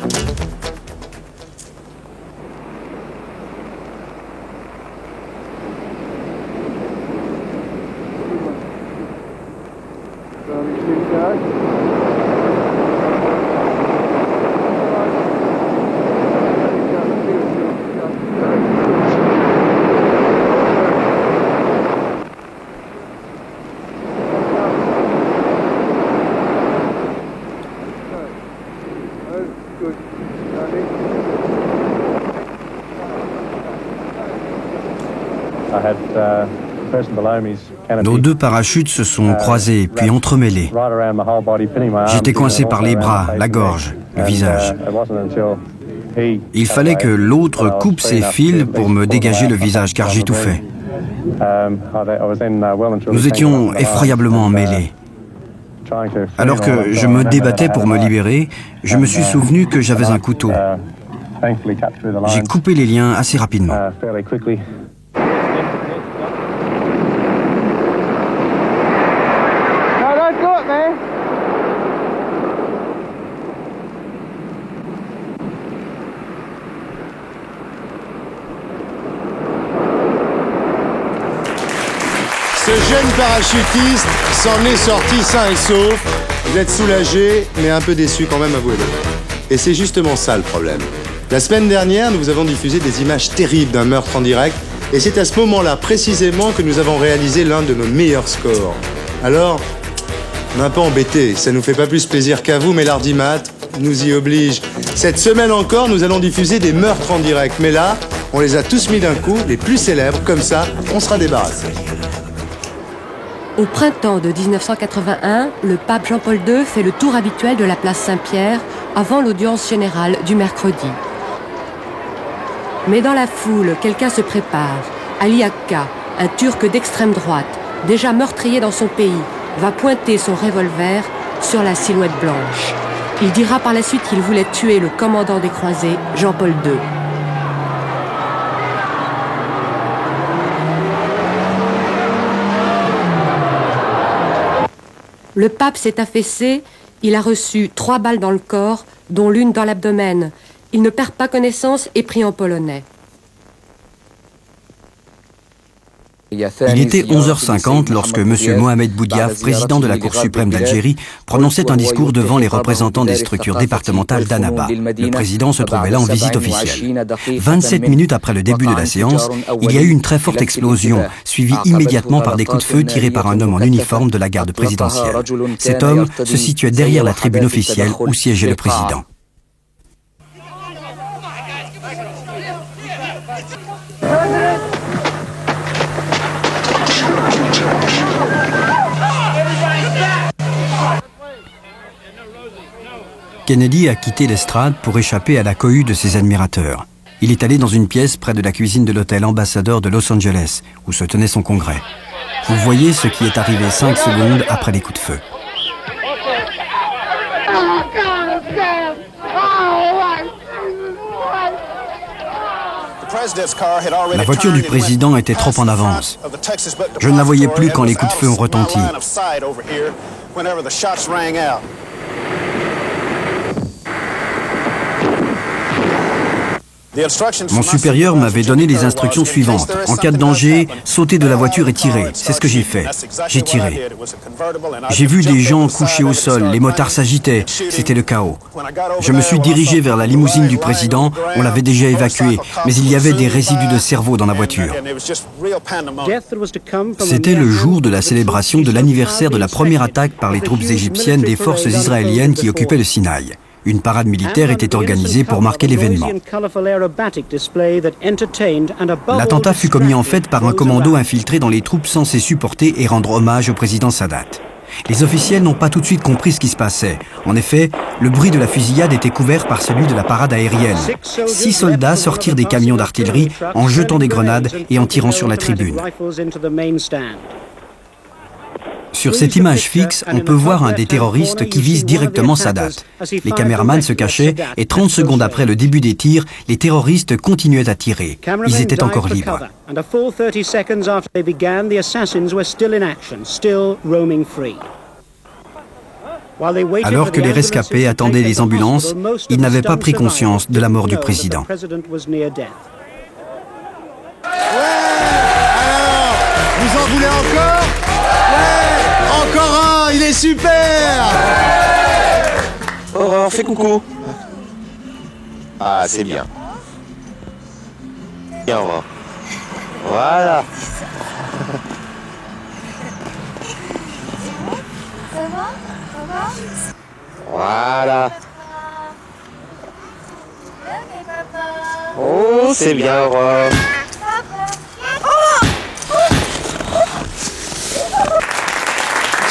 S13: Nos deux parachutes se sont croisés, puis entremêlés. J'étais coincé par les bras, la gorge, le visage. Il fallait que l'autre coupe ses fils pour me dégager le visage, car j'étouffais. Nous étions effroyablement mêlés. Alors que je me débattais pour me libérer, je me suis souvenu que j'avais un couteau. J'ai coupé les liens assez rapidement.
S2: Ce jeune parachutiste s'en est sorti sain et sauf. Vous êtes soulagé, mais un peu déçu quand même, avouez-le. Et c'est justement ça le problème. La semaine dernière, nous vous avons diffusé des images terribles d'un meurtre en direct, et c'est à ce moment-là précisément que nous avons réalisé l'un de nos meilleurs scores. Alors, on est un peu embêtés, ça nous fait pas plus plaisir qu'à vous, mais l'Ardimat nous y oblige. Cette semaine encore, nous allons diffuser des meurtres en direct, mais là, on les a tous mis d'un coup, les plus célèbres, comme ça, on sera débarrassé.
S14: Au printemps de 1981, le pape Jean-Paul II fait le tour habituel de la place Saint-Pierre avant l'audience générale du mercredi. Mais dans la foule, quelqu'un se prépare. Ali Akka, un Turc d'extrême droite, déjà meurtrier dans son pays, va pointer son revolver sur la silhouette blanche. Il dira par la suite qu'il voulait tuer le commandant des croisés, Jean-Paul II. Le pape s'est affaissé, il a reçu 3 balles dans le corps, dont l'une dans l'abdomen. Il ne perd pas connaissance et prie en polonais.
S13: Il était 11h50 lorsque M. Mohamed Boudiaf, président de la Cour suprême d'Algérie, prononçait un discours devant les représentants des structures départementales d'Annaba. Le président se trouvait là en visite officielle. 27 minutes après le début de la séance, il y a eu une très forte explosion, suivie immédiatement par des coups de feu tirés par un homme en uniforme de la garde présidentielle. Cet homme se situait derrière la tribune officielle où siégeait le président. Kennedy a quitté l'estrade pour échapper à la cohue de ses admirateurs. Il est allé dans une pièce près de la cuisine de l'hôtel Ambassador de Los Angeles, où se tenait son congrès. Vous voyez ce qui est arrivé 5 secondes après les coups de feu. La voiture du président était trop en avance. Je ne la voyais plus quand les coups de feu ont retenti. Mon supérieur m'avait donné les instructions suivantes. En cas de danger, sauter de la voiture et tirer. C'est ce que j'ai fait. J'ai tiré. J'ai vu des gens couchés au sol, les motards s'agitaient. C'était le chaos. Je me suis dirigé vers la limousine du président. On l'avait déjà évacuée, mais il y avait des résidus de cerveau dans la voiture. C'était le jour de la célébration de l'anniversaire de la première attaque par les troupes égyptiennes des forces israéliennes qui occupaient le Sinaï. Une parade militaire était organisée pour marquer l'événement. L'attentat fut commis en fait par un commando infiltré dans les troupes censées supporter et rendre hommage au président Sadat. Les officiels n'ont pas tout de suite compris ce qui se passait. En effet, le bruit de la fusillade était couvert par celui de la parade aérienne. 6 soldats sortirent des camions d'artillerie en jetant des grenades et en tirant sur la tribune. Sur cette image fixe, on peut voir un des terroristes qui vise directement Sadat. Les caméramans se cachaient et 30 secondes après le début des tirs, les terroristes continuaient à tirer. Ils étaient encore libres. Alors que les rescapés attendaient les ambulances, ils n'avaient pas pris conscience de la mort du président.
S2: Vous en voulez encore? Ouais, encore un, il est super.
S15: Aurore, fais coucou. Ah, c'est bien. Bien, Aurore. Voilà. Voilà. Oh, c'est bien, Aurore.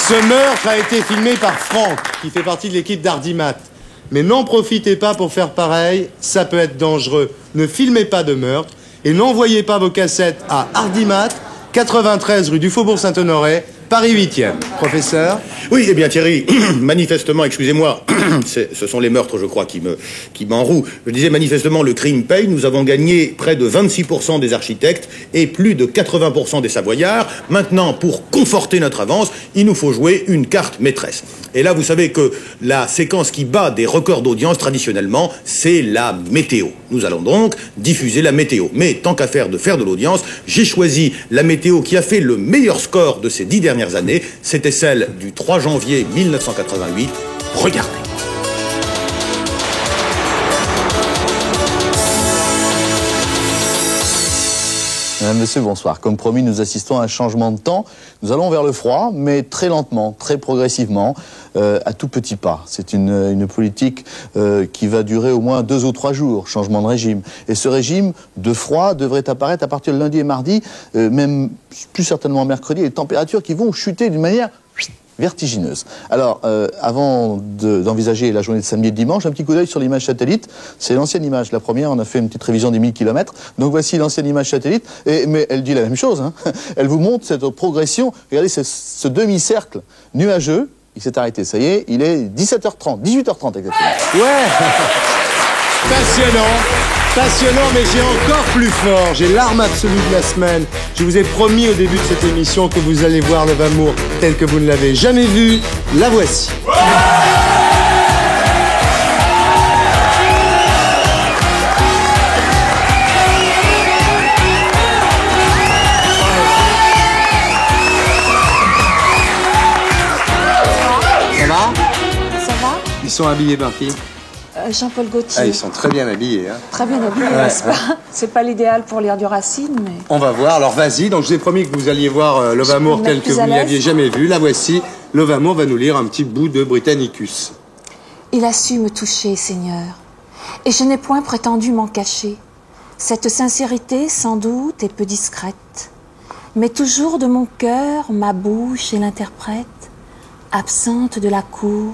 S2: Ce meurtre a été filmé par Franck, qui fait partie de l'équipe d'Ardimat. Mais n'en profitez pas pour faire pareil, ça peut être dangereux. Ne filmez pas de meurtre et n'envoyez pas vos cassettes à Ardimat, 93 rue du Faubourg Saint-Honoré, Paris 8e. Professeur?
S3: Oui, eh bien Thierry, manifestement, excusez-moi, ce sont les meurtres, je crois, qui m'enrouent. Je disais manifestement, le crime paye. Nous avons gagné près de 26% des architectes et plus de 80% des savoyards. Maintenant, pour conforter notre avance, il nous faut jouer une carte maîtresse. Et là, vous savez que la séquence qui bat des records d'audience, traditionnellement, c'est la météo. Nous allons donc diffuser la météo. Mais tant qu'à faire de l'audience, j'ai choisi la météo qui a fait le meilleur score de ces 10 dernières années. C'était celle du 3 janvier 1988. Regardez.
S16: Mesdames, Messieurs, bonsoir. Comme promis, nous assistons à un changement de temps. Nous allons vers le froid, mais très lentement, très progressivement, à tout petits pas. C'est une politique qui va durer au moins 2 ou 3 jours, changement de régime. Et ce régime de froid devrait apparaître à partir de lundi et mardi, même plus certainement mercredi, les températures qui vont chuter d'une manière vertigineuse. Alors, avant d'envisager la journée de samedi et de dimanche, un petit coup d'œil sur l'image satellite. C'est l'ancienne image. La première, on a fait une petite révision des 1000 km. Donc voici l'ancienne image satellite. Mais elle dit la même chose. Hein. Elle vous montre cette progression. Regardez ce demi-cercle nuageux. Il s'est arrêté. Ça y est, il est 17h30, 18h30 exactement.
S2: Ouais. Passionnant. Passionnant, mais j'ai encore plus fort. J'ai l'arme absolue de la semaine. Je vous ai promis au début de cette émission que vous allez voir Love Amour tel que vous ne l'avez jamais vu. La voici. Ils sont habillés par qui?
S17: Jean-Paul Gaultier.
S2: Ah, ils sont très bien habillés. Hein.
S17: Très bien habillés, n'est-ce pas? C'est pas l'idéal pour lire du Racine, mais...
S2: On va voir. Alors vas-y. Donc je vous ai promis que vous alliez voir Love Amour tel que vous ne l'aviez jamais vu. La voici. Love Amour va nous lire un petit bout de Britannicus.
S17: Il a su me toucher, Seigneur, et je n'ai point prétendu m'en cacher. Cette sincérité, sans doute, est peu discrète, mais toujours de mon cœur, ma bouche et l'interprète. Absente de la cour,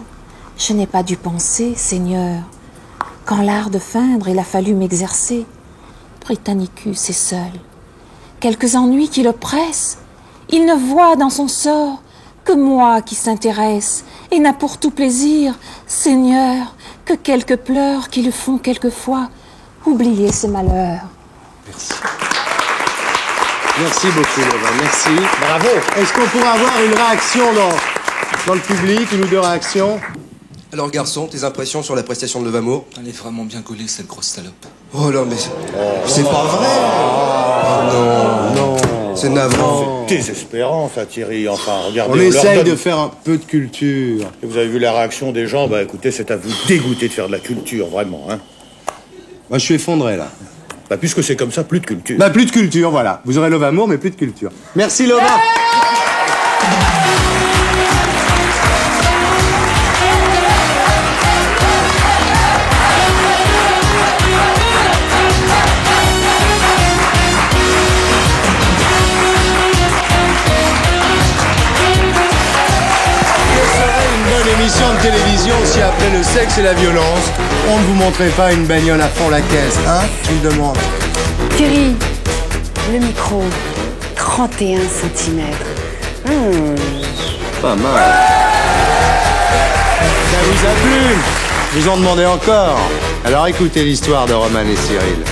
S17: je n'ai pas dû penser, Seigneur, quand l'art de feindre il a fallu m'exercer. Britannicus est seul. Quelques ennuis qui le pressent, il ne voit dans son sort que moi qui s'intéresse et n'a pour tout plaisir, Seigneur, que quelques pleurs qui le font quelquefois oublier ses malheurs.
S2: Merci. Merci beaucoup, Lova. Merci.
S3: Bravo.
S2: Est-ce qu'on pourrait avoir une réaction dans le public, une ou deux réactions?
S18: Alors garçon, tes impressions sur la prestation de Love Amour?
S19: Elle est vraiment bien collée, cette grosse salope.
S18: Oh non, mais c'est pas vrai. Oh non, c'est navrant.
S3: C'est désespérant, ça, Thierry. Enfin, regardez.
S2: On essaye de faire un peu de culture.
S3: Et vous avez vu la réaction des gens? Bah écoutez, c'est à vous dégoûter de faire de la culture, vraiment. Hein.
S2: Moi, je suis effondré, là.
S3: Bah puisque c'est comme ça, plus de culture.
S2: Bah plus de culture, voilà. Vous aurez Love Amour, mais plus de culture. Merci, Lova. Émission de télévision si après le sexe et la violence, on ne vous montrait pas une bagnole à fond la caisse, hein? Tu me demandes.
S11: Thierry, le micro, 31 cm.
S2: Pas mal. Ça vous a plu? Vous en demandez encore? Alors écoutez l'histoire de Roman et Cyril.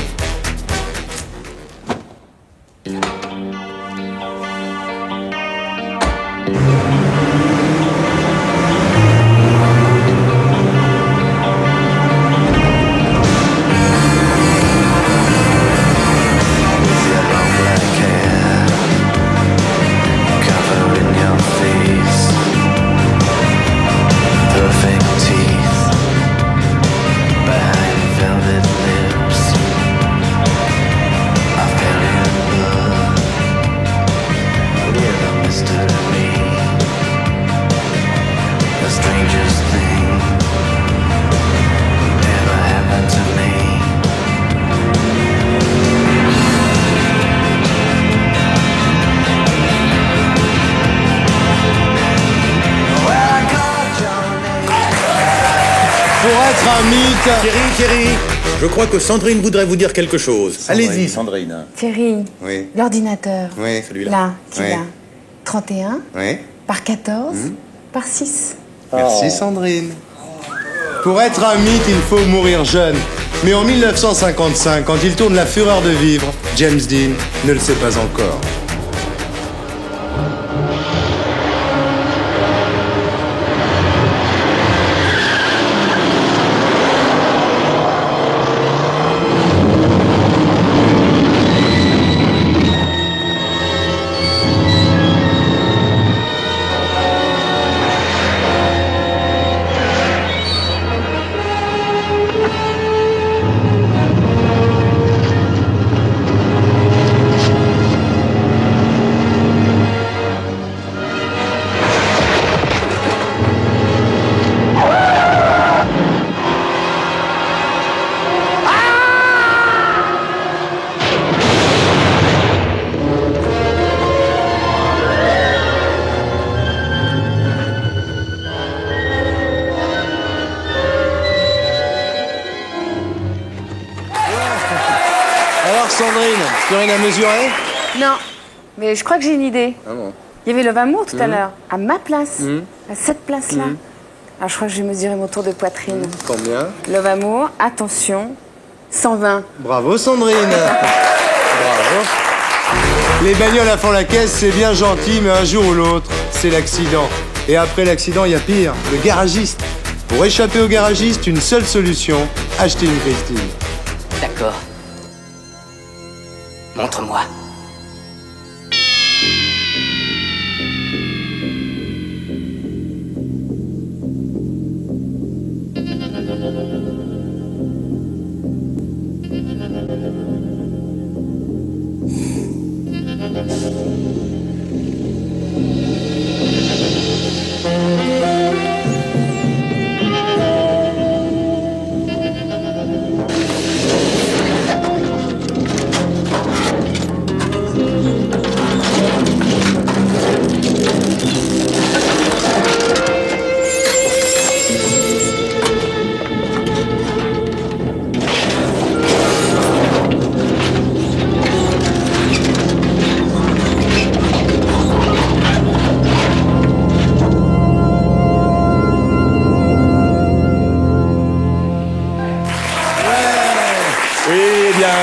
S3: Thierry, je crois que Sandrine voudrait vous dire quelque chose. Allez-y, Sandrine.
S11: Thierry,
S2: oui.
S11: L'ordinateur.
S2: Oui,
S3: celui-là.
S11: Là, tu
S2: oui.
S11: l'as. 31
S2: oui.
S11: par 14 par 6.
S2: Merci, Sandrine. Pour être un mythe, il faut mourir jeune. Mais en 1955, quand il tourne La Fureur de vivre, James Dean ne le sait pas encore. Sandrine, tu as rien à mesurer?
S11: Non, mais je crois que j'ai une idée.
S2: Ah bon?
S11: Il y avait Love Amour tout à l'heure, à ma place, à cette place-là. Alors je crois que j'ai mesuré mon tour de poitrine.
S2: Combien?
S11: Love Amour, attention, 120.
S2: Bravo Sandrine. Bravo. Les bagnoles à fond la caisse, c'est bien gentil, mais un jour ou l'autre, c'est l'accident. Et après l'accident, il y a pire, le garagiste. Pour échapper au garagiste, une seule solution, acheter une Christine.
S20: D'accord. Montre-moi.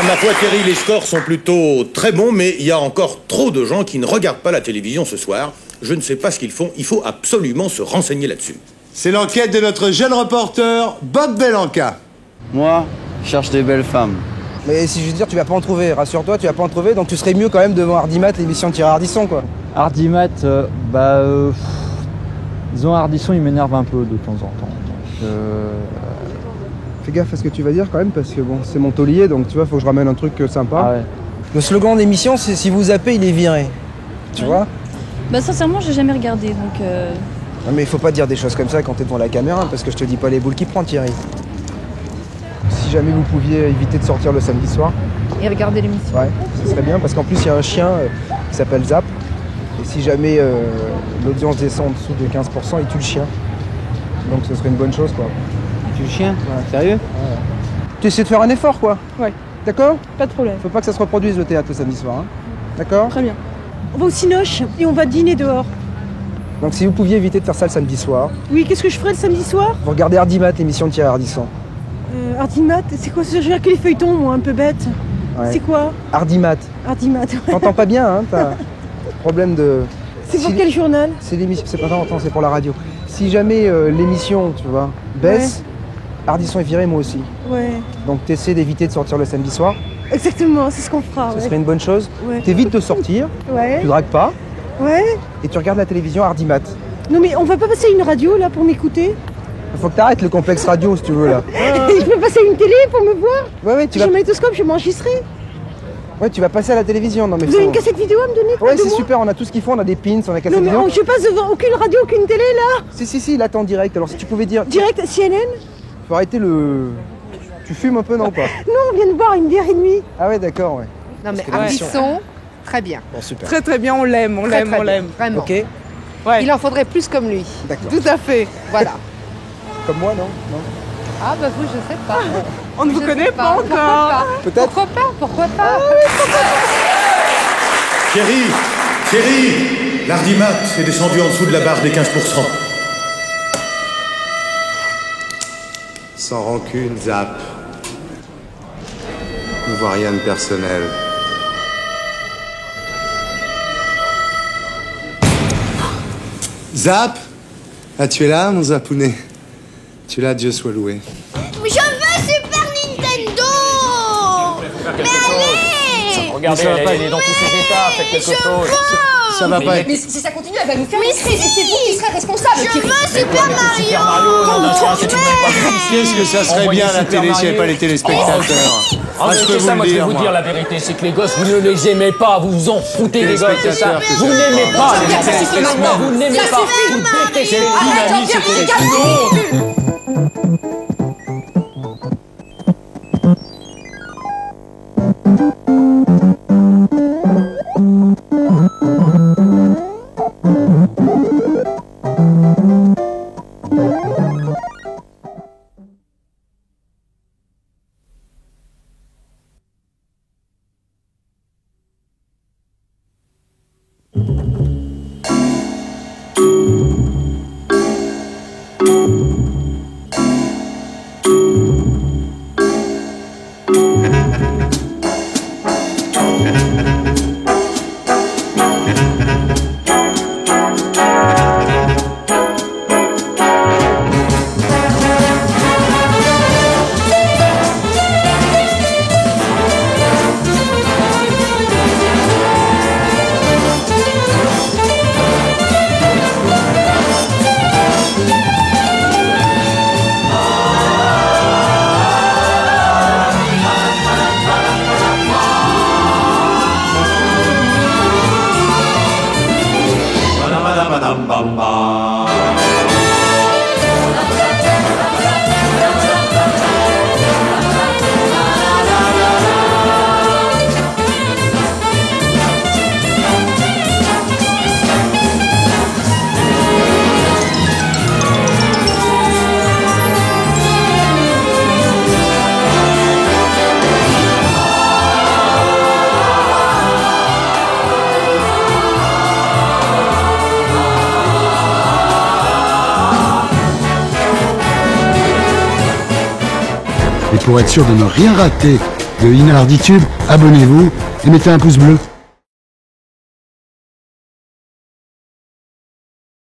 S3: ma foi, Thierry, les scores sont plutôt très bons, mais il y a encore trop de gens qui ne regardent pas la télévision ce soir. Je ne sais pas ce qu'ils font. Il faut absolument se renseigner là-dessus.
S2: C'est l'enquête de notre jeune reporter, Bob Belanca.
S20: Moi, je cherche des belles femmes.
S21: Mais si je veux dire, tu vas pas en trouver. Rassure-toi, tu vas pas en trouver. Donc tu serais mieux quand même devant Hardimat, l'émission de Thierry Ardisson, quoi.
S20: Hardimat, disons Ardisson, il m'énerve un peu de temps en temps. Donc,
S21: Fais gaffe à ce que tu vas dire quand même, parce que bon, c'est mon taulier, donc tu vois, faut que je ramène un truc sympa.
S20: Ah ouais.
S21: Le slogan de l'émission, c'est si vous zappez, il est viré. Tu vois?
S22: Bah sincèrement, j'ai jamais regardé, donc...
S21: Non mais il faut pas dire des choses comme ça quand t'es devant la caméra, parce que je te dis pas les boules qui prend, Thierry. Si jamais vous pouviez éviter de sortir le samedi soir.
S22: Et regarder l'émission.
S21: Ouais, ce serait bien, parce qu'en plus il y a un chien qui s'appelle Zap. Et si jamais l'audience descend en dessous de 15%, il tue le chien. Donc ce serait une bonne chose, quoi.
S20: Il tue le chien? Ouais. Sérieux?
S21: Ouais. Tu essaies de faire un effort, quoi.
S22: Ouais.
S21: D'accord?
S22: Pas de problème.
S21: Faut pas que ça se reproduise le théâtre le samedi soir, hein. D'accord?
S22: Très bien. On va au Cinoche et on va dîner dehors.
S21: Donc si vous pouviez éviter de faire ça le samedi soir.
S22: Oui, qu'est-ce que je ferais le samedi soir?
S21: Vous regardez Hardimat, l'émission de Thierry Ardisson.
S22: Hardimat, c'est quoi ce jeu? Que les feuilletons, moi, un peu bête.
S21: Ouais.
S22: C'est quoi?
S21: Hardimat.
S22: Hardimat.
S21: T'entends pas bien, hein? T'as problème de...
S22: C'est pour quel journal?
S21: C'est l'émission, c'est pas important, c'est pour la radio. Si jamais l'émission, tu vois, baisse, ouais. Ardisson est viré, moi aussi.
S22: Ouais.
S21: Donc t'essaies d'éviter de sortir le samedi soir.
S22: Exactement, c'est ce qu'on fera.
S21: Ce serait une bonne chose.
S22: Ouais.
S21: T'évites de sortir, tu dragues pas.
S22: Ouais.
S21: Et tu regardes la télévision Hardimat.
S22: Non mais on va pas passer une radio là pour m'écouter?
S21: Faut que t'arrêtes le complexe radio si tu veux là.
S22: Je peux passer une télé pour me voir?
S21: Ouais, tu vas...
S22: J'ai un magnétoscope, je m'enregistrerai.
S21: Ouais, tu vas passer à la télévision. Non, mais
S22: vous avez une cassette vidéo à me donner?
S21: Ouais, c'est super, on a tout ce qu'il faut, on a des pins, on a cassette vidéo.
S22: Non mais je passe devant aucune radio, aucune télé là.
S21: Si, là t'es en direct, alors si tu pouvais dire...
S22: Direct, CNN?
S21: Faut arrêter le... Tu fumes un peu, non, pas?
S22: Non, on vient de boire une bière et demie.
S21: Ah ouais, d'accord, ouais.
S11: Non mais Ardisson, très bien.
S21: Bon, super.
S22: Très bien, on l'aime, on l'aime.
S11: Vraiment.
S21: Ok.
S22: Ouais.
S11: Il en faudrait plus comme lui.
S21: D'accord.
S22: Tout à fait.
S11: Voilà.
S21: Comme moi, non?
S11: Ah bah vous, je sais pas.
S22: On ne vous connaît pas encore.
S21: Peut-être.
S11: Pourquoi pas?
S3: Thierry, l'Hardimat est descendu en dessous de la barre des 15%.
S2: Sans rancune, Zap. Ne vois rien de personnel. Zap? Ah, tu es là, mon Zapounet? Tu es là, Dieu soit loué.
S23: Je veux Super Nintendo! Mais allez!
S6: Regardez, elle est dans tous ses états, faites quelque chose.
S2: Ça va pas être...
S4: Mais si ça continue, elle va nous faire une crise et c'est vous qui serez responsable.
S23: Je veux Super Mario!
S2: Qu'est-ce que ça serait bien la télé s'il n'y avait pas les téléspectateurs?
S6: C'est ça, moi je vais vous dire la vérité, c'est que les gosses, vous ne les aimez pas, vous vous en foutez des gosses, c'est ça. Vous n'aimez pas les téléspectateurs, vous n'aimez pas, vous détestez les dynamiques,
S24: Et pour être sûr de ne rien rater
S1: de Inarditube, abonnez-vous et mettez un pouce bleu.